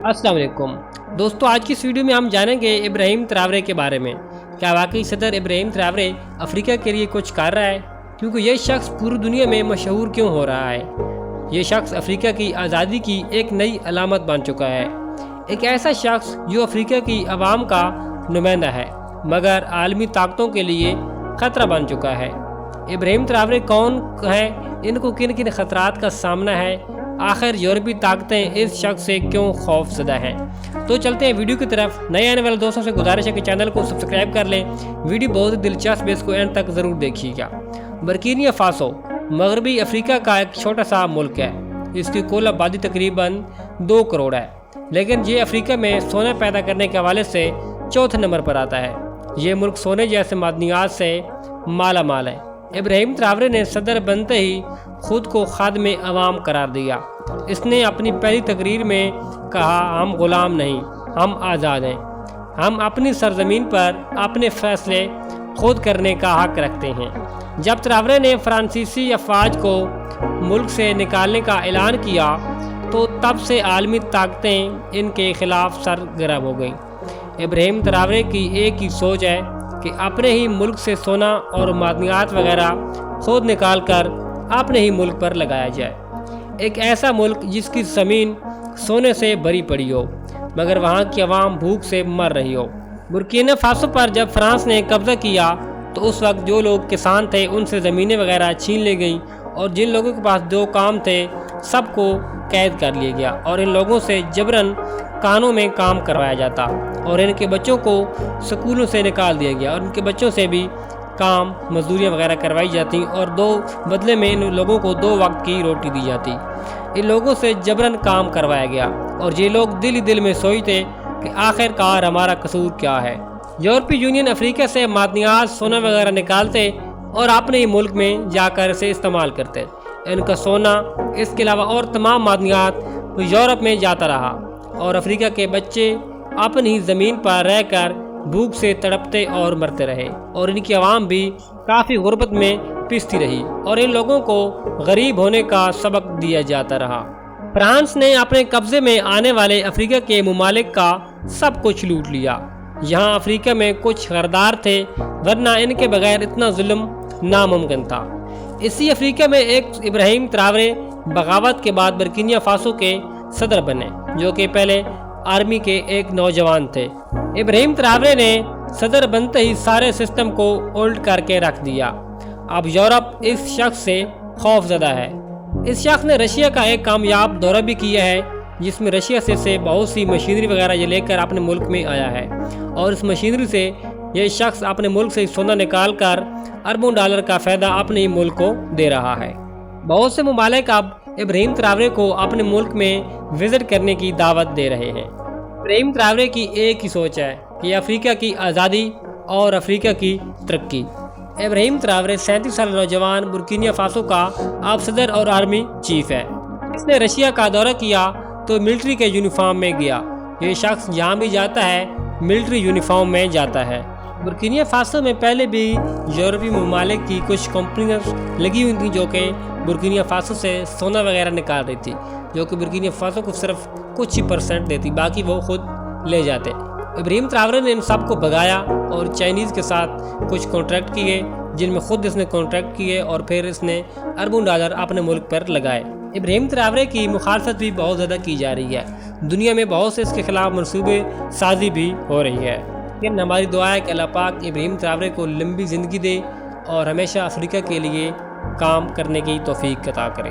अस्सलाम वालेकुम दोस्तों, आज की इस वीडियो में हम जानेंगे इब्राहिम ट्रावरे के बारे में। क्या वाकई सदर इब्राहिम ट्रावरे अफ्रीका के लिए कुछ कर रहा है? क्योंकि ये शख्स पूरी दुनिया में मशहूर क्यों हो रहा है? ये शख्स अफ्रीका की आज़ादी की एक नई अलामत बन चुका है। एक ऐसा शख्स जो अफ्रीका की आवाम का नुमाइंदा है मगर आलमी ताकतों के लिए ख़तरा बन चुका है। इब्राहिम ट्रावरे कौन है? इनको किन किन ख़तरात का सामना है? आखिर यूरोपीय ताकतें इस शख्स से क्यों खौफजदा हैं? तो चलते हैं वीडियो की तरफ। नए आने वाले दोस्तों से गुजारिश है कि चैनल को सब्सक्राइब कर लें। वीडियो बहुत ही दिलचस्प है, इसको एंड तक ज़रूर देखिएगा। बुर्किना फासो मगरबी अफ्रीका का एक छोटा सा मुल्क है। इसकी कुल आबादी तकरीबन 2 करोड़ है, लेकिन ये अफ्रीका में सोना पैदा करने के हवाले से चौथे नंबर पर आता है। ये मुल्क सोने जैसे मादनियात से माला माल है। इब्राहिम ट्रावरे ने सदर बनते ही खुद को खादमे अवाम करार दिया। इसने अपनी पहली तकरीर में कहा, हम गुलाम नहीं, हम आज़ाद हैं। हम अपनी सरजमीन पर अपने फैसले खुद करने का हक रखते हैं। जब ट्रावरे ने फ्रांसीसी अफवाज को मुल्क से निकालने का ऐलान किया तो तब से आलमी ताकतें इनके खिलाफ सरगर्म हो गईं। इब्राहिम ट्रावरे की एक ही सोच है कि अपने ही मुल्क से सोना और मादनियात वगैरह खुद निकाल कर अपने ही मुल्क पर लगाया जाए। एक ऐसा मुल्क जिसकी ज़मीन सोने से भरी पड़ी हो मगर वहाँ की आवाम भूख से मर रही हो। बुर्किना फासो पर जब फ्रांस ने कब्ज़ा किया तो उस वक्त जो लोग किसान थे उनसे ज़मीनें वगैरह छीन ली गई और जिन लोगों के पास जो काम थे सबको कैद कर लिया गया और इन लोगों से जबरन कानों में काम करवाया जाता और इनके बच्चों को स्कूलों से निकाल दिया गया और इनके बच्चों से भी काम मजदूरियाँ वगैरह करवाई जाती और बदले में इन लोगों को 2 वक्त की रोटी दी जाती। इन लोगों से जबरन काम करवाया गया और ये लोग दिल ही दिल में सोचते कि आखिरकार हमारा कसूर क्या है। यूरोपीय यूनियन अफ्रीका से मादनियात सोना वगैरह निकालते और अपने ही मुल्क में जाकर इसे इस्तेमाल करते। इनका सोना इसके अलावा और तमाम मादनियात यूरोप में जाता रहा और अफ्रीका के बच्चे अपनी ज़मीन पर रहकर भूख से तड़पते और मरते रहे और इनकी आवाम भी काफ़ी गुर्बत में पिसती रही और इन लोगों को गरीब होने का सबक दिया जाता रहा। फ्रांस ने अपने कब्ज़े में आने वाले अफ्रीका के ममालिक का सब कुछ लूट लिया। यहाँ अफ्रीका में कुछ गरदार थे, वरना इनके बगैर इतना जुल्म नामुमकिन था। इसी अफ्रीका में एक इब्राहिम ट्रावरे बगावत के बाद बुर्किना फासो के सदर बने, जो कि पहले आर्मी के एक नौजवान थे। इब्राहिम ट्रावरे ने सदर बनते ही सारे सिस्टम को उल्ट करके रख दिया। अब यूरोप इस शख्स से खौफजदा है। इस शख्स ने रशिया का एक कामयाब दौरा भी किया है, जिसमें रशिया से बहुत सी मशीनरी वगैरह ये लेकर अपने मुल्क में आया है और इस मशीनरी से यह शख्स अपने मुल्क से सोना निकाल कर अरबों डॉलर का फ़ायदा अपने मुल्क को दे रहा है। बहुत से ममालिक अब इब्राहिम ट्रावरे को अपने मुल्क में विजिट करने की दावत दे रहे हैं। इब्राहिम ट्रावरे की एक ही सोच है कि अफ्रीका की आज़ादी और अफ्रीका की तरक्की। इब्राहिम ट्रावरे 37 साल नौजवान बुर्किना फासो का अब सदर और आर्मी चीफ है। इसने रशिया का दौरा किया तो मिलिट्री के यूनिफॉर्म में गया। ये शख्स जहाँ भी जाता है मिलिट्री यूनिफॉर्म में जाता है। बुर्किना फासो में पहले भी यूरोपीय ममालिक की कुछ कंपनियाँ लगी हुई थी जो कि बुर्किना फासो से सोना वगैरह निकाल रही थी, जो कि बुर्किना फासो को सिर्फ कुछ ही % देती, बाकी वो खुद ले जाते। इब्राहिम ट्रावरे ने इन सब को भगाया और चाइनीज़ के साथ कुछ कॉन्ट्रैक्ट किए, जिनमें खुद इसने कॉन्ट्रैक्ट किए और फिर इसने अरबों डॉलर अपने मुल्क पर लगाए। इब्राहिम ट्रावरे की मुखालफत भी बहुत ज़्यादा की जा रही है। दुनिया में बहुत से इसके खिलाफ मनसूबे साजी भी हो रही है। लेकिन हमारी दुआ है कि अल्लाह पाक इब्राहिम ट्रावरे को लंबी ज़िंदगी दे और हमेशा अफ्रीका के लिए काम करने की तौफीक अता करे।